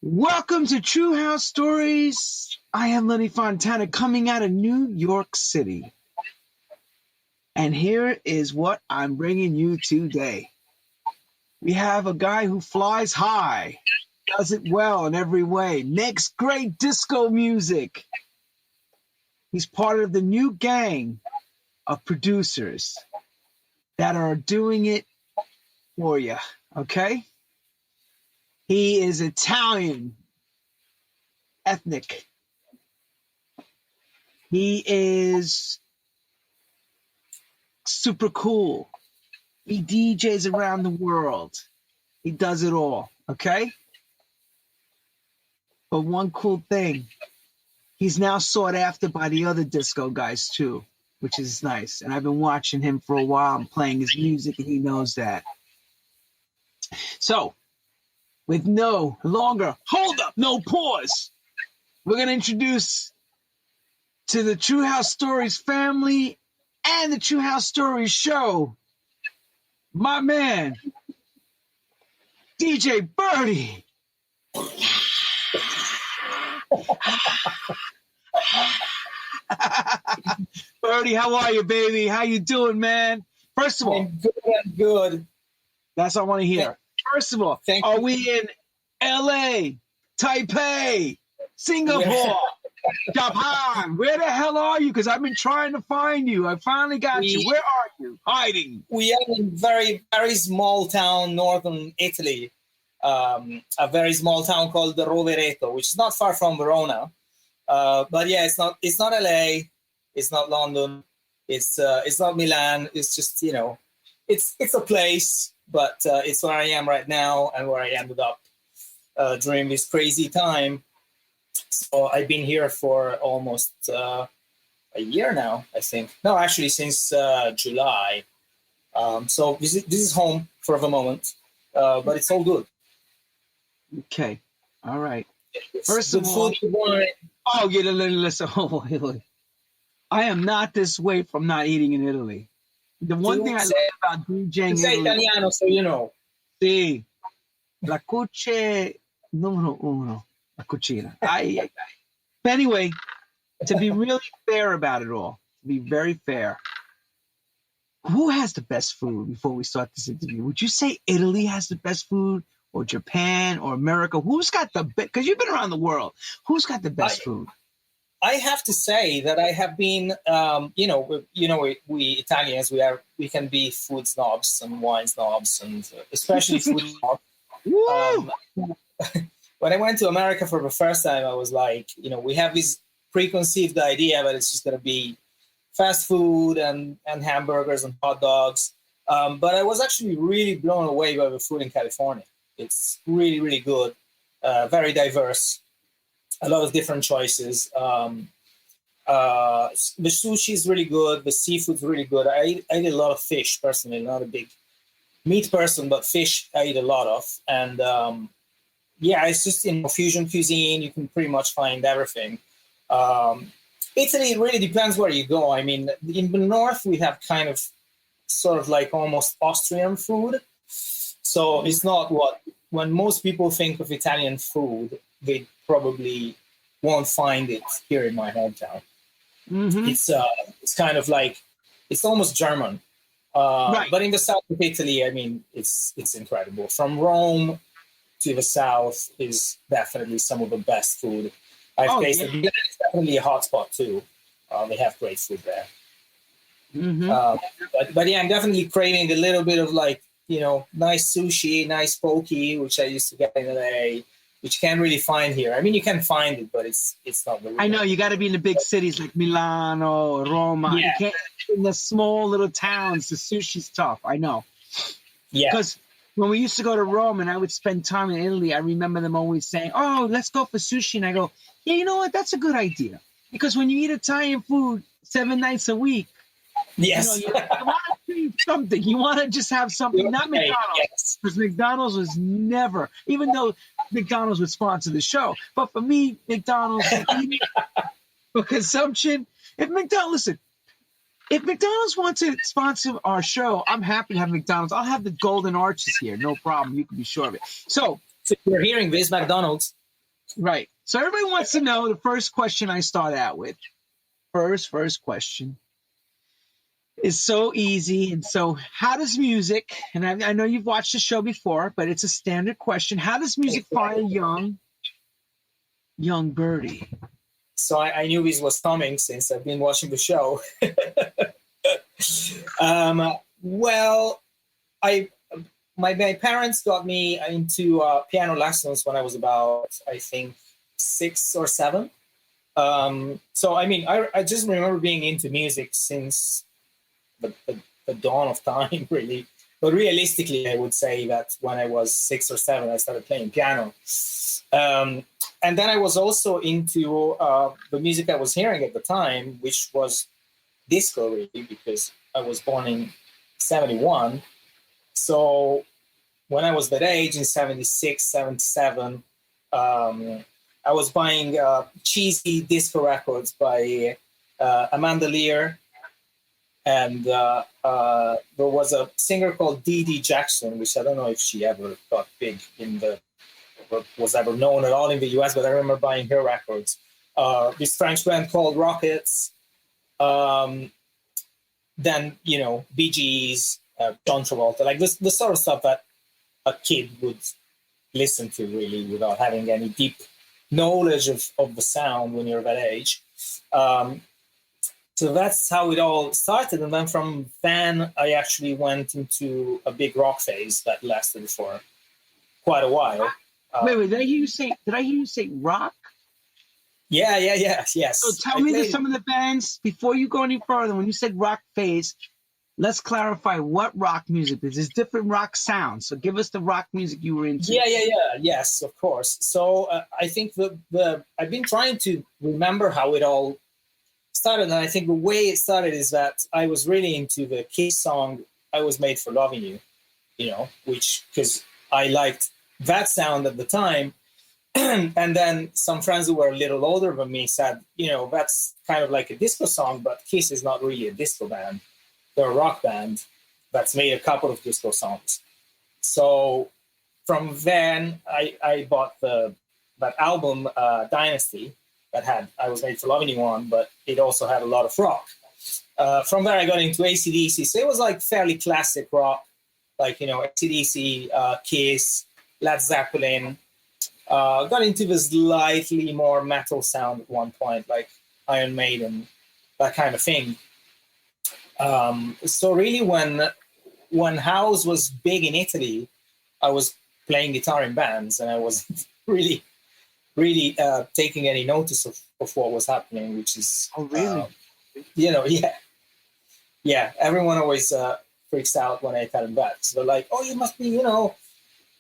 Welcome to True House Stories. I am Lenny Fontana coming out of New York City. And here is what I'm bringing you today. We have a guy who flies high, does it well in every way, makes great disco music. He's part of the new gang of producers that are doing it for you, okay? He is Italian, ethnic. He is super cool. He DJs around the world. He does it all, okay? But one cool thing, he's now sought after by the other disco guys too, which is nice. And I've been watching him for a while and playing his music, and he knows that. So, with no longer hold up, no pause, we're going to introduce to the True House Stories family and the True House Stories show, my man, DJ Birdee. Birdee, how are you, baby? How you doing, man? First of all, I'm good. That's what I want to hear. First of all, are we in LA, Taipei, Singapore, Japan? Where the hell are you? Because I've been trying to find you. I finally got you. Where are you? Hiding. We are in very very small town, northern Italy. A very small town called the Rovereto, which is not far from Verona. But yeah, it's not LA, it's not London, it's not Milan. It's just, it's a place, but it's where I am right now and where I ended up during this crazy time. So I've been here for almost a year now, I think. No, actually since July. So this is home for the moment, but it's all good. Okay. All right. First of all, oh, yeah, listen. Oh, I am not this way from not eating in Italy. The one thing I love about DJing is Italiano, so you know. Sí. La cucina numero uno. La cucina. But anyway, to be really fair about it all, to be very fair, who has the best food before we start this interview? Would you say Italy has the best food? Or Japan or America? Who's got the best? Because you've been around the world. Who's got the best food? I have to say that I have been, we Italians, we can be food snobs and wine snobs, and especially food snobs. When I went to America for the first time, I was like, we have this preconceived idea that it's just going to be fast food and hamburgers and hot dogs. But I was actually really blown away by the food in California. It's really, really good, very diverse, a lot of different choices. The sushi is really good. The seafood's really good. I eat a lot of fish, personally. Not a big meat person, but fish I eat a lot of. And it's just, fusion cuisine. You can pretty much find everything. Italy, it really depends where you go. I mean, in the north, we have kind of sort of like almost Austrian food. So it's not when most people think of Italian food, they probably won't find it here in my hometown. Mm-hmm. It's kind of like, it's almost German. Right. But in the south of Italy, I mean, it's incredible. From Rome to the south is definitely some of the best food I've tasted. Yeah. It's definitely a hot spot too. They have great food there. Mm-hmm. But yeah, I'm definitely craving a little bit of like, nice sushi, nice poke, which I used to get in LA, which you can't really find here. I mean, you can find it, but it's not really. I know, you got to be in the big cities like Milano, Roma. Yeah. You can't in the small little towns. The sushi's tough. I know. Yeah. Because when we used to go to Rome and I would spend time in Italy, I remember them always saying, "Oh, let's go for sushi," and I go, "Yeah, you know what? That's a good idea." Because when you eat Italian food 7 nights a week. Yes. You want to treat something. You want to just have something, not McDonald's. Because McDonald's was never, even though McDonald's would sponsor the show, but for me, McDonald's for consumption. If McDonald's wants to sponsor our show, I'm happy to have McDonald's. I'll have the Golden Arches here, no problem. You can be sure of it. So you're hearing this, McDonald's. Right. So everybody wants to know the first question I start out with. First question is so easy. And so how does music, and I know you've watched the show before, but it's a standard question. How does music find young Birdee? So I knew this was coming since I've been watching the show. Well, my parents got me into piano lessons when I was about, I think, 6 or 7. So I mean, I just remember being into music since the dawn of time, really. But realistically, I would say that when I was 6 or 7, I started playing piano. And then I was also into the music I was hearing at the time, which was disco, really, because I was born in 71. So when I was that age, in 76, 77, I was buying cheesy disco records by Amanda Lear. And there was a singer called Dee Dee Jackson, which I don't know if she ever got big was ever known at all in the US, but I remember buying her records. This French band called Rockets. Then, Bee Gees, John Travolta, like the sort of stuff that a kid would listen to, really, without having any deep knowledge of the sound when you're that age. So that's how it all started. And then from then, I actually went into a big rock phase that lasted for quite a while. Wait, did I hear you say rock? Yeah, yes. So tell me some of the bands, before you go any further, when you said rock phase, let's clarify what rock music is. There's different rock sounds. So give us the rock music you were into. Yeah. Yes, of course. So I think I've been trying to remember how it all started. And I think the way it started is that I was really into the Kiss song, I Was Made for Loving You, which, because I liked that sound at the time. And then some friends who were a little older than me said, that's kind of like a disco song, but Kiss is not really a disco band. They're a rock band that's made a couple of disco songs. So from then, I bought that album, Dynasty, that had I Was Made for Loving You on, but it also had a lot of rock. From there, I got into AC/DC. So it was like fairly classic rock, like, AC/DC, Kiss, Led Zeppelin. Got into this slightly more metal sound at one point, like Iron Maiden, that kind of thing. So really, when house was big in Italy, I was playing guitar in bands, and I wasn't really taking any notice of what was happening, which is... Oh, really? Yeah. Everyone always freaks out when I tell them that. So they're like, oh, you must be,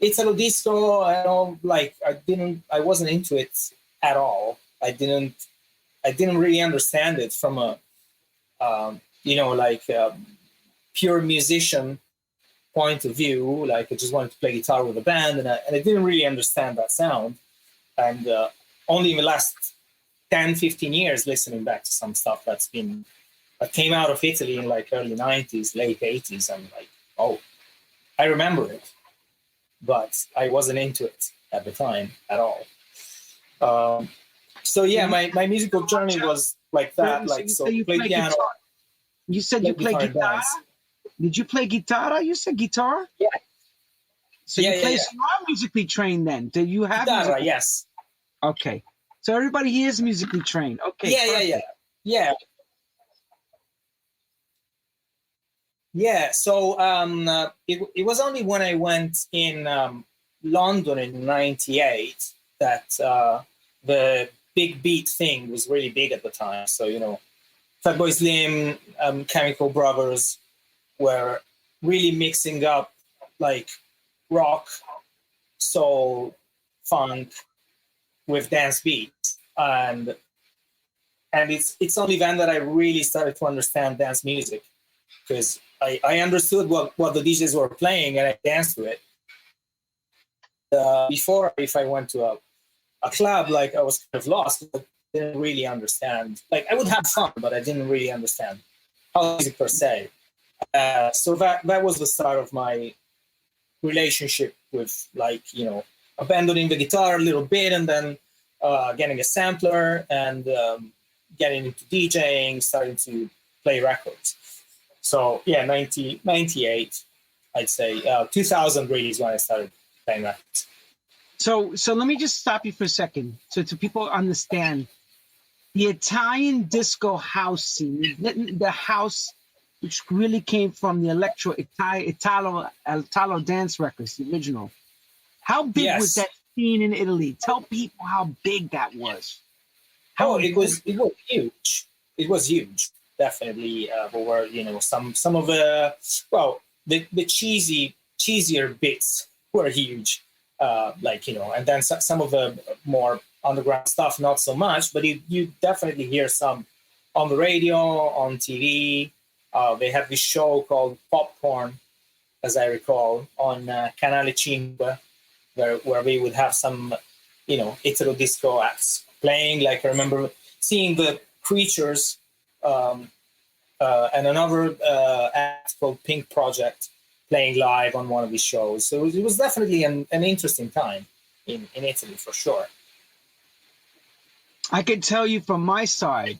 Italo disco. I wasn't into it at all. I didn't really understand it from a, pure musician point of view. Like, I just wanted to play guitar with a band, and I didn't really understand that sound. And only in the last 10, 15 years, listening back to some stuff that came out of Italy in like early 90s, late 80s, I'm like, oh, I remember it. But I wasn't into it at the time at all. So yeah, my musical journey was like that. You play piano. Guitar. You said you play guitar. Did you play guitar? You said guitar? Yeah. So you play. So you are musically trained then. Do you have guitar? Yes. Okay. So everybody here is musically trained. Okay. Yeah. Yeah, so it was only when I went in London in '98 that the big beat thing was really big at the time. So, Fatboy Slim, Chemical Brothers were really mixing up like rock, soul, funk with dance beats. And it's only then that I really started to understand dance music, because I understood what the DJs were playing and I danced to it. Before, if I went to a club, like, I was kind of lost. I didn't really understand. Like, I would have fun, but I didn't really understand how music per se. So that was the start of my relationship with, like, abandoning the guitar a little bit and then getting a sampler and getting into DJing, starting to play records. So yeah, 98, I'd say. 2000 really is when I started playing records. So let me just stop you for a second, so people understand the Italian disco house scene, the house which really came from the Italo dance records, the original. How big was that scene in Italy? Tell people how big that was. It was huge. It was huge, definitely. There were some of the the cheesier bits were huge, and then some of the more underground stuff not so much. But you definitely hear some on the radio, on TV. They had this show called Popcorn, as I recall, on Canale 5, where we would have some, Italo disco acts playing. Like I remember seeing the Creatures and another act called Pink Project playing live on one of these shows. So it was definitely an interesting time in Italy, for sure. I can tell you from my side,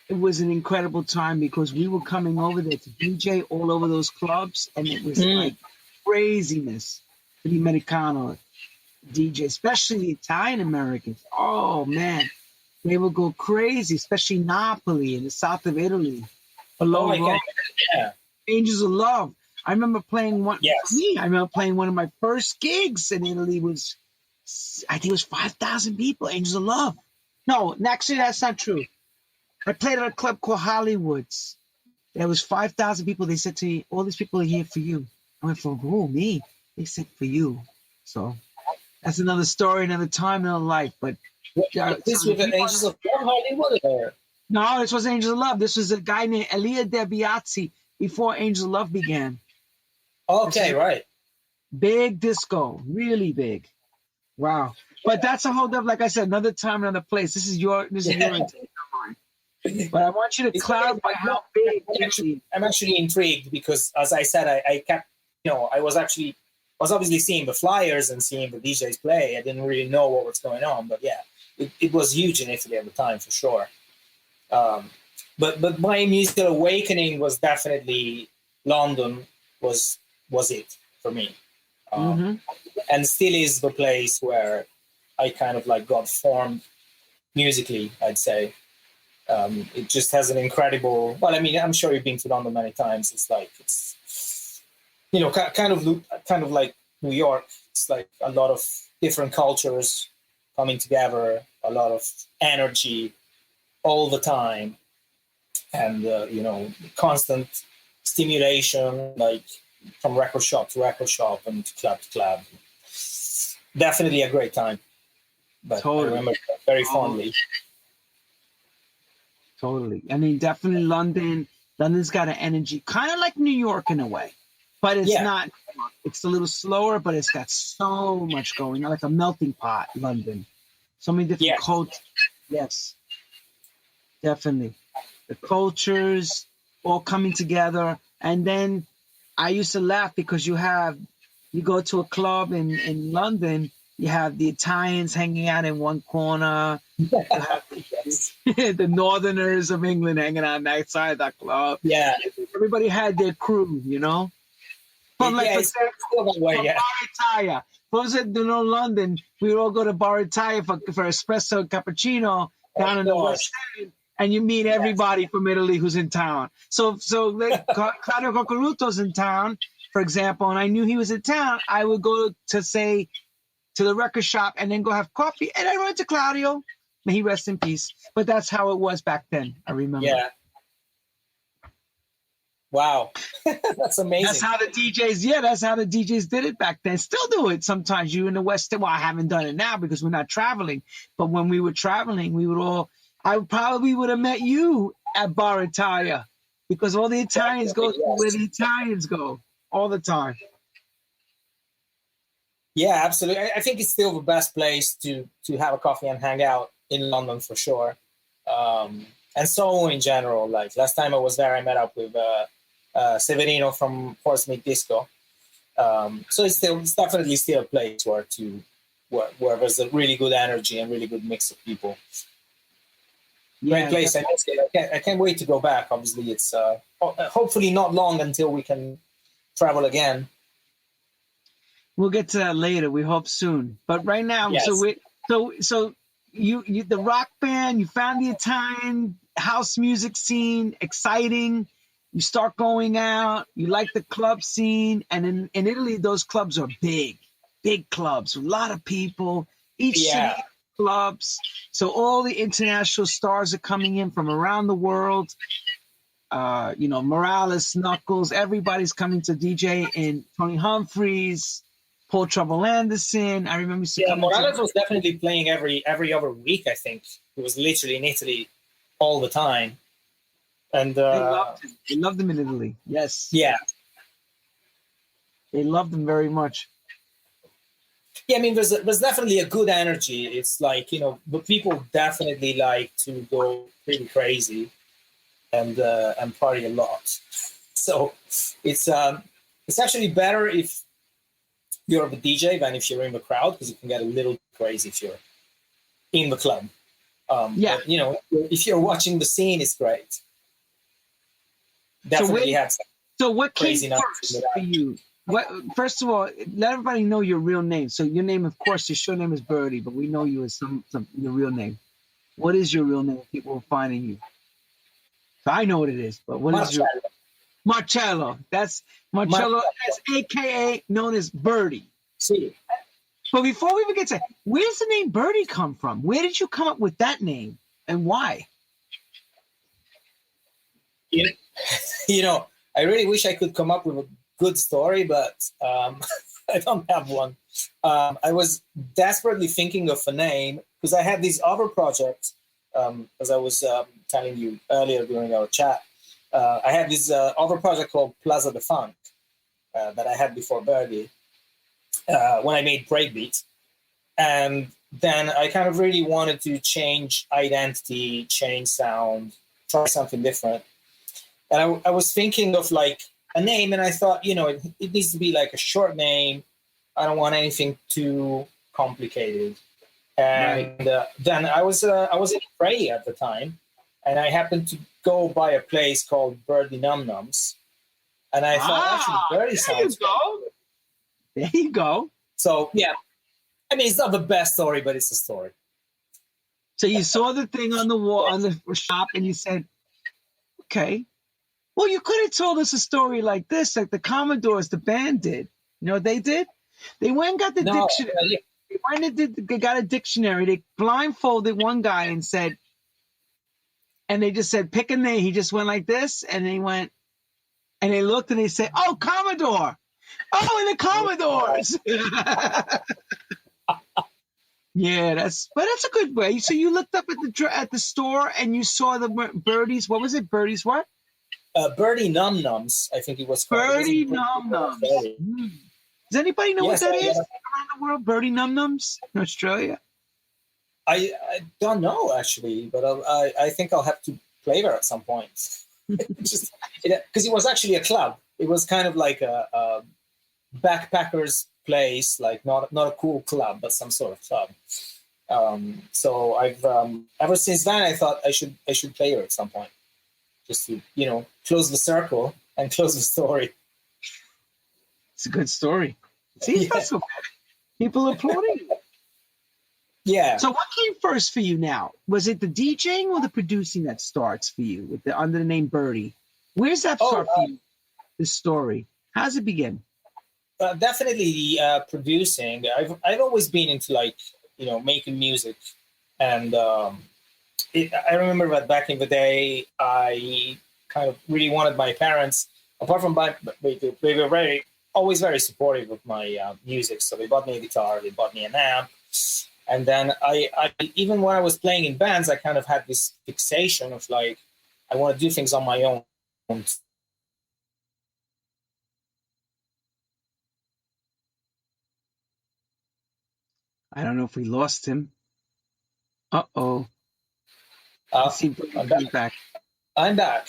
it was an incredible time because we were coming over there to DJ all over those clubs, and it was like craziness for the Americano DJ, especially the Italian Americans. Oh man, they would go crazy, especially Napoli in the south of Italy. Angels of Love. I remember playing one. Yes. For me, I remember playing one of my first gigs in Italy was, I think it was 5,000 people. Angels of Love. No, actually that's not true. I played at a club called Hollywood's. There was 5,000 people. They said to me, all these people are here for you. I went, for who? Me? They said, for you. So that's another story, another time, another life. But this was the Angels of Love Hollywood? Or? No, this was Angels of Love. This was a guy named Elia De Biazzi before Angels of Love began. Okay, right. Big disco, really big. Wow. But that's a whole other, like I said, another time, another place. This is your But I want you to clarify how big. I'm actually intrigued because, as I said, I kept, I was obviously seeing the flyers and seeing the DJs play. I didn't really know what was going on, but yeah, it was huge in Italy at the time for sure. But my musical awakening was definitely London was it for me, and still is the place where I kind of like got formed musically, I'd say. It just has an incredible. Well, I mean, I'm sure you've been to London many times. It's kind of like New York. It's like a lot of different cultures coming together, a lot of energy all the time, and constant stimulation, like from record shop to record shop and club to club. Definitely a great time. But totally. I remember very fondly. Totally. I mean, definitely London. London's got an energy, kind of like New York in a way, but it's not. It's a little slower, but it's got so much going on, like a melting pot. London, so many different cultures. Yes, definitely. The cultures all coming together, and then I used to laugh because you go to a club in London. You have the Italians hanging out in one corner. You have the Northerners of England hanging out outside that club. Yeah. Everybody had their crew, But like, it's still that way, Bar Italia. Those that don't know London, we would all go to Bar Italia for espresso and cappuccino down in the West End, and you meet everybody from Italy who's in town. So like, Claudio Coccaruto's in town, for example, and I knew he was in town. I would go to the record shop and then go have coffee, and I went to Claudio. May he rest in peace. But that's how it was back then. I remember. Yeah. Wow. That's amazing. That's how the DJs did it back then. Still do it sometimes. You in the West End. Well, I haven't done it now because we're not traveling. But when we were traveling, I probably would have met you at Bar Italia because all the Italians go where the Italians go all the time. Yeah, absolutely. I think it's still the best place to have a coffee and hang out in London for sure. And so in general, like last time I was there, I met up with Severino from Horsemeat Disco. So it's definitely still a place where to where there's a really good energy and really good mix of people. Yeah, Great place. I can't wait to go back. Obviously, it's hopefully not long until we can travel again. we'll get to that later. We hope soon. But right now, Yes. so you the rock band, you found the Italian house music scene exciting. You start going out. You like the club scene, and in Italy, those clubs are big clubs, a lot of people. Each city clubs. So all the international stars are coming in from around the world. Morales, Knuckles, everybody's coming to DJ, and Tony Humphries, Paul Trouble Anderson. I remember Morales was definitely playing every other week. I think he was literally in Italy all the time, and they loved him. They loved him in Italy. Yes. Yeah. They loved him very much. Yeah, I mean, there's definitely a good energy. It's like, but people definitely like to go pretty crazy and party a lot. So it's actually better if you're the DJ than if you're in the crowd, because you can get a little crazy if you're in the club. But, if you're watching the scene, it's great. Definitely had some what came crazy first for you? First of all, let everybody know your real name. So your name, of course, your show name is Birdee, but we know you as your real name. What is your real name? People are finding you. So I know what it is, but what is your Marcello? That's Marcello, AKA known as Birdee. See. But before we even get to where does the name Birdee come from? Where did you come up with that name, and why? I really wish I could come up with a good story, but I don't have one. I was desperately thinking of a name because I had these other projects, as I was telling you earlier during our chat. I had this other project called Plaza de Funk that I had before Birdee when I made Breakbeat. And then I kind of really wanted to change identity, change sound, try something different. And I was thinking of like a name, and I thought, it needs to be like a short name. I don't want anything too complicated. And then I was in Prey at the time, and I happened to go by a place called Birdee Num Nums, and I thought actually Birdee sounds good. There you go. So yeah, I mean, it's not the best story, but it's a story. So you saw the thing on the wall on the shop, and you said, "Okay, well, you could have told us a story like this, like the Commodores, the band did. You know what they did? They went and got the dictionary. They went and they got a dictionary. They blindfolded one guy and said, and they just said, pick a name. He just went like this, and they went, and they looked and they said, oh, Commodore. Oh, and the Commodores. Yeah, that's a good way. So you looked up at the store and you saw the Birdies. What was it? Birdies what? Birdee Num Nums, I think it was called. Birdee Num Nums. Does anybody know what that is around the world? Birdee Num Nums in Australia? I don't know actually, but I think I'll have to play there at some point. Because it was actually a club. It was kind of like a backpackers place, like not a cool club, but some sort of club. So I've ever since then I thought I should play there at some point, just to close the circle and close the story. It's a good story. See, that's so bad. People applauding you. Yeah. So what came first for you now? Was it the DJing or the producing that starts for you with under the name Birdee? Where's that start for you? This story. How does it begin? Definitely producing. I've always been into making music, and I remember that back in the day, I kind of really wanted my parents. Apart from they were always very supportive of my music, so they bought me a guitar, they bought me an amp, and then I even when I was playing in bands, I kind of had this fixation of I want to do things on my own. I don't know if we lost him. Uh-oh. I'm back. I'm back.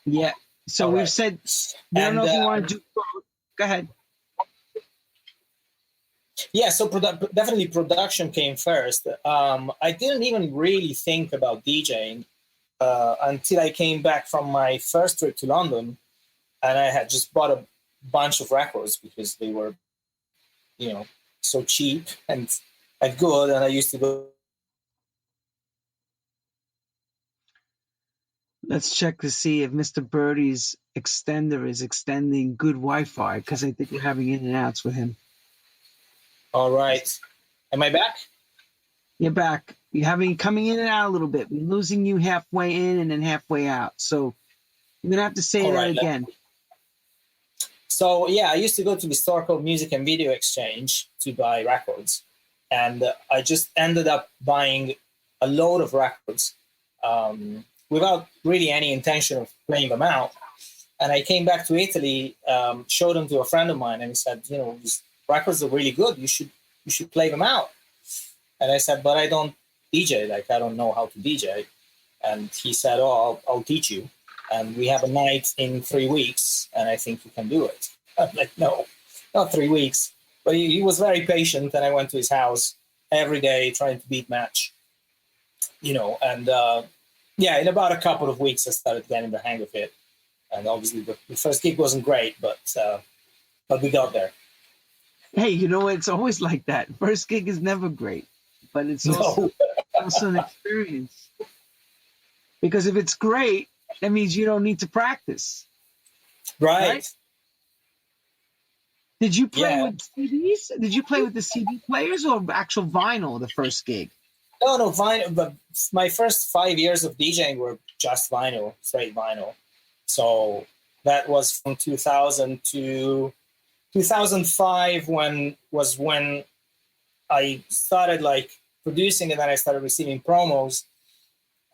Yeah. So we've said, I don't know if you want to do both. Go ahead. Yeah, so definitely production came first. I didn't even really think about DJing until I came back from my first trip to London, and I had just bought a bunch of records because they were, you know, so cheap and good, and I used to go. Let's check to see if Mr. Birdee's extender is extending good Wi-Fi, because I think we're having in and outs with him. All right, am I back? You're back. You're having coming in and out a little bit. We're losing you halfway in and then halfway out. So you're gonna have to say All that right, again. So yeah, I used to go to the store called Music and Video Exchange to buy records, and I just ended up buying a load of records without really any intention of playing them out. And I came back to Italy, showed them to a friend of mine, and he said, you know, these records are really good. You should play them out. And I said, but I don't DJ. Like, I don't know how to DJ. And he said, oh, I'll teach you. And we have a night in 3 weeks, and I think you can do it. I'm like, no, not 3 weeks. But he was very patient, and I went to his house every day trying to beat match, you know. And yeah, in about a couple of weeks, I started getting the hang of it. And obviously, the first gig wasn't great, but we got there. Hey, you know, it's always like that. First gig is never great, but it's also an experience. Because if it's great, that means you don't need to practice. Right? Did you play with CDs? Did you play with the CD players or actual vinyl the first gig? No, vinyl. But my first 5 years of DJing were just vinyl, straight vinyl. So that was from 2000 to 2005 when I started like producing, and then I started receiving promos.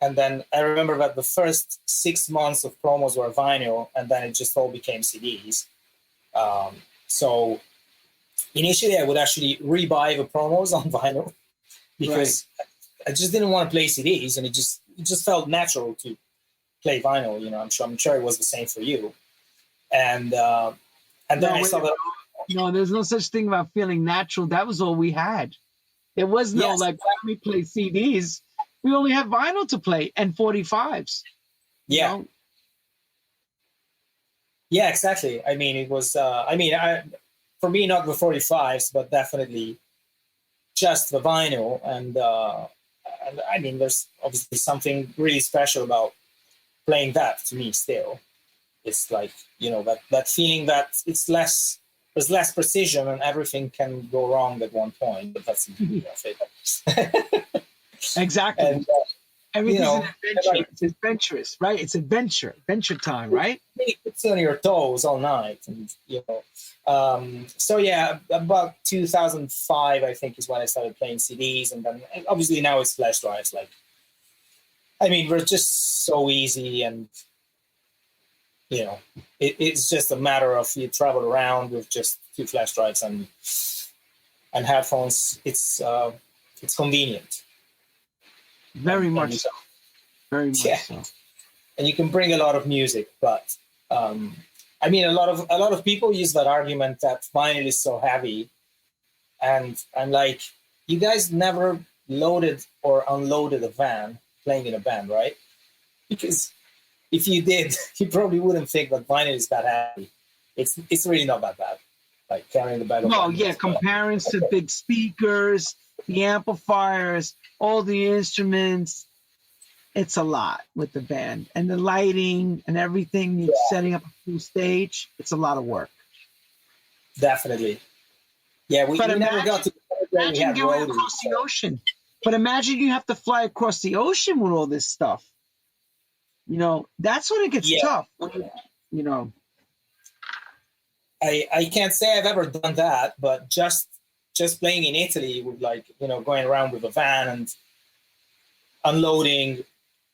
And then I remember that the first 6 months of promos were vinyl, and then it just all became CDs. So initially I would actually rebuy the promos on vinyl because I just didn't want to play CDs, and it just felt natural to play vinyl. You know, I'm sure it was the same for you. And then I saw that. No, there's no such thing about feeling natural. That was all we had. There was no like, why don't we play CDs? We only had vinyl to play and 45s. Yeah. You know? Yeah, exactly. I mean, it was, for me, not the 45s, but definitely just the vinyl. And I mean, there's obviously something really special about playing that to me still. It's like, you know, that feeling that there's less precision and everything can go wrong at one point, but that's the beauty of it. Exactly. And, everything's an adventure. It's adventurous, right? It's adventure time, right? It's on your toes all night, and you know. So yeah, about 2005, I think, is when I started playing CDs, and then obviously now it's flash drives. Like, I mean, we're just so easy, and you know, it's just a matter of you travel around with just 2 flash drives and headphones. It's convenient. Very much so. Very much so. And you can bring a lot of music, but I mean, a lot of people use that argument that vinyl is so heavy, and I'm like, you guys never loaded or unloaded a van playing in a band, right? Because if you did, you probably wouldn't think that vinyl is that heavy. It's really not that bad. Like carrying the bag of. No, yeah, comparing to big speakers, the amplifiers, all the instruments, it's a lot with the band. And the lighting and everything, setting up a full stage, it's a lot of work. Definitely. Yeah, we never got to. Imagine going across the ocean. But imagine you have to fly across the ocean with all this stuff. You know, that's when it gets tough. You know. I can't say I've ever done that, but just playing in Italy with, like, you know, going around with a van and unloading,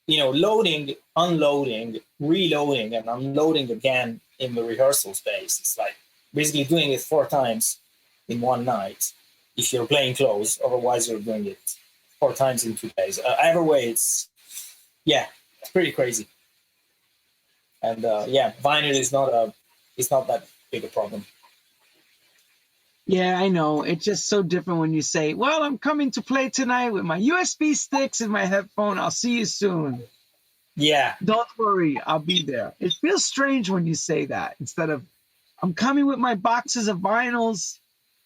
you know, loading, unloading, reloading, and unloading again in the rehearsal space. It's like basically doing it 4 times in one night if you're playing close. Otherwise, you're doing it 4 times in 2 days. Either way, it's pretty crazy. And vinyl is not that big a problem. Yeah, I know. It's just so different when you say, well, I'm coming to play tonight with my USB sticks and my headphone. I'll see you soon. Yeah. Don't worry, I'll be there. It feels strange when you say that instead of, I'm coming with my boxes of vinyls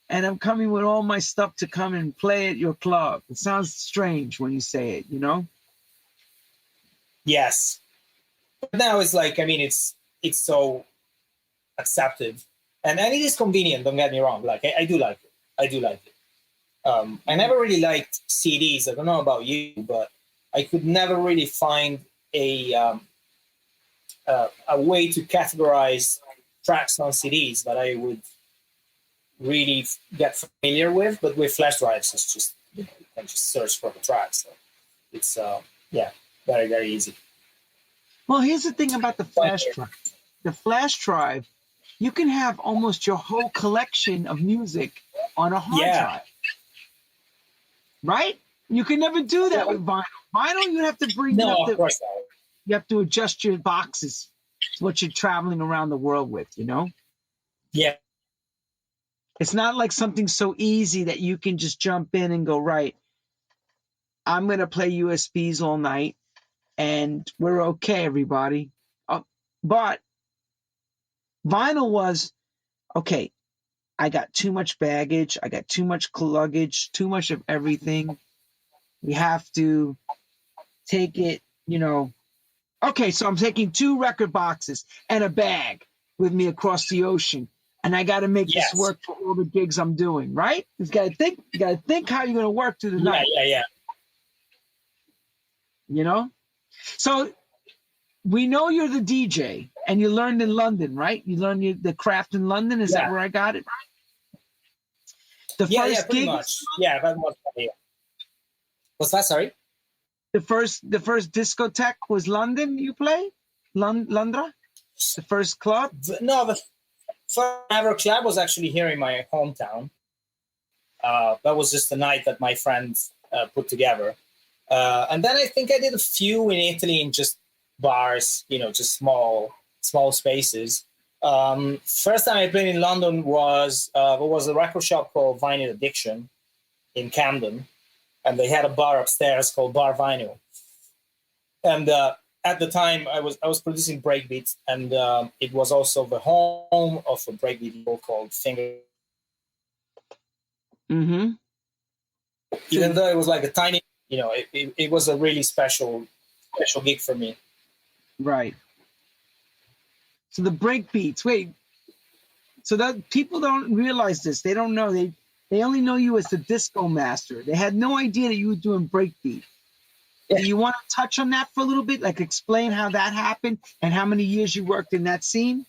and I'm coming with all my stuff to come and play at your club. It sounds strange when you say it, you know? Yes. But now it's like, I mean, it's so accepted. And it is convenient, don't get me wrong. Like, I do like it. I do like it. I never really liked CDs. I don't know about you, but I could never really find a way to categorize tracks on CDs that I would really get familiar with. But with flash drives, it's just, you can just search for the tracks. So it's very, very easy. Well, here's the thing about the flash drive. The flash drive, you can have almost your whole collection of music on a hard drive. Right? You can never do that with vinyl. Vinyl, you have to bring of course not. You have to adjust your boxes. It's what you're traveling around the world with, you know? Yeah. It's not like something so easy that you can just jump in and go, right, I'm going to play USBs all night and we're okay, everybody. But vinyl was, okay, I got too much baggage. I got too much luggage, too much of everything. We have to take it, you know. Okay, so I'm taking 2 record boxes and a bag with me across the ocean. And I got to make this work for all the gigs I'm doing, right? You got to think how you're going to work through the night. Yeah. You know? So we know you're the DJ and you learned in London, right? You learned the craft in London. Is that where I got it? The first pretty gig, much. Yeah, that was yeah. What's that? Sorry. The first discotheque was London. You play Londra, the first club. No, the first ever club was actually here in my hometown. That was just the night that my friends put together, and then I think I did a few in Italy in just bars, you know, just small spaces. First time I played in London was there was a record shop called Vinyl Addiction in Camden, and they had a bar upstairs called Bar Vinyl. And at the time, I was producing Breakbeat, and it was also the home of a Breakbeat label called Finger. Mm-hmm. Even though it was like a tiny, you know, it was a really special gig for me. Right. So the Breakbeats, wait. So that people don't realize this. They don't know. They only know you as the disco master. They had no idea that you were doing Breakbeat. Yeah. Do you want to touch on that for a little bit? Like explain how that happened and how many years you worked in that scene?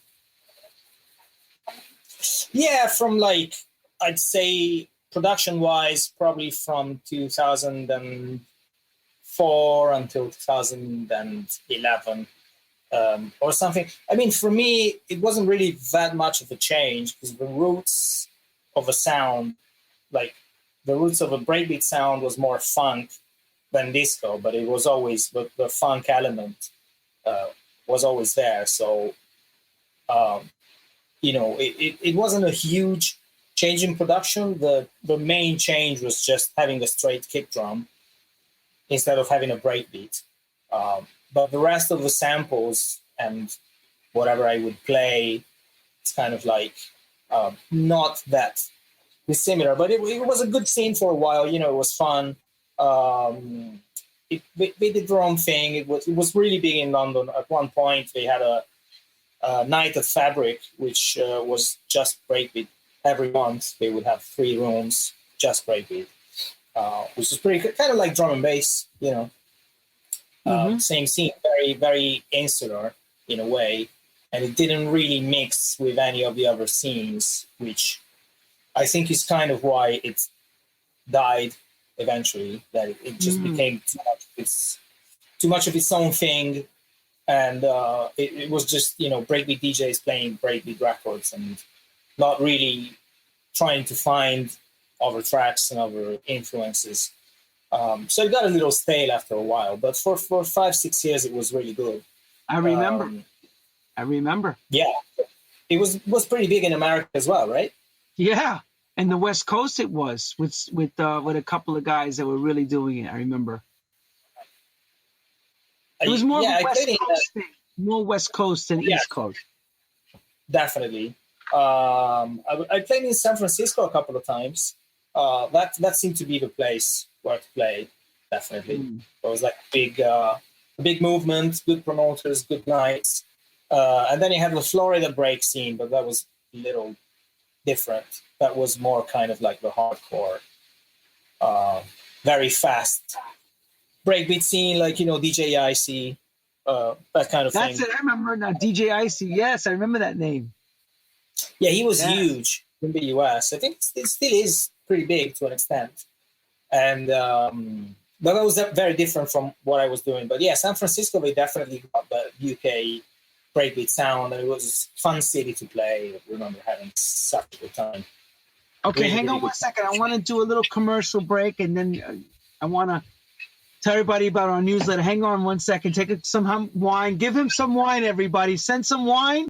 Yeah, from like, I'd say production-wise, probably from 2004 until 2011 or something. I mean, for me, it wasn't really that much of a change because the roots of a sound, like the roots of a breakbeat sound was more funk than disco, but it was always, the funk element was always there. So, you know, it wasn't a huge change in production. The main change was just having a straight kick drum instead of having a breakbeat. But the rest of the samples and whatever I would play, it's kind of like not that dissimilar. But it was a good scene for a while. You know, it was fun. They did their own thing. It was really big in London. At one point, they had a night at Fabric, which was just breakbeat. Every month, they would have 3 rooms, just breakbeat, which is pretty kind of like drum and bass, you know. Same scene, very, very insular in a way, and it didn't really mix with any of the other scenes, which I think is kind of why it died eventually. That it just became too much of its own thing, and it was just, you know, breakbeat DJs playing breakbeat records and not really trying to find other tracks and other influences. So it got a little stale after a while, but for 5-6 years, it was really good. I remember. Yeah. It was pretty big in America as well, right? Yeah. And the West Coast it was with a couple of guys that were really doing it. I remember. It was more of a West Coast thing, more West Coast than East Coast. Definitely. I played in San Francisco a couple of times. That seemed to be the place where to play. Definitely, It was like a big movement, good promoters, good nights, and then you had the Florida break scene, but that was a little different. That was more kind of like the hardcore, very fast breakbeat scene, like DJ Icy, that kind of thing. That's it. I remember now. DJ Icy. Yes, I remember that name. Yeah, he was huge in the US. I think it still is pretty big to an extent. And but that was very different from what I was doing. But yeah, San Francisco, they definitely got the UK breakbeat sound, and it was a fun city to play. I remember having such a good time. Okay, really, hang on one second. I want to do a little commercial break, and then I want to tell everybody about our newsletter. Hang on one second. Take some wine. Give him some wine, everybody. Send some wine.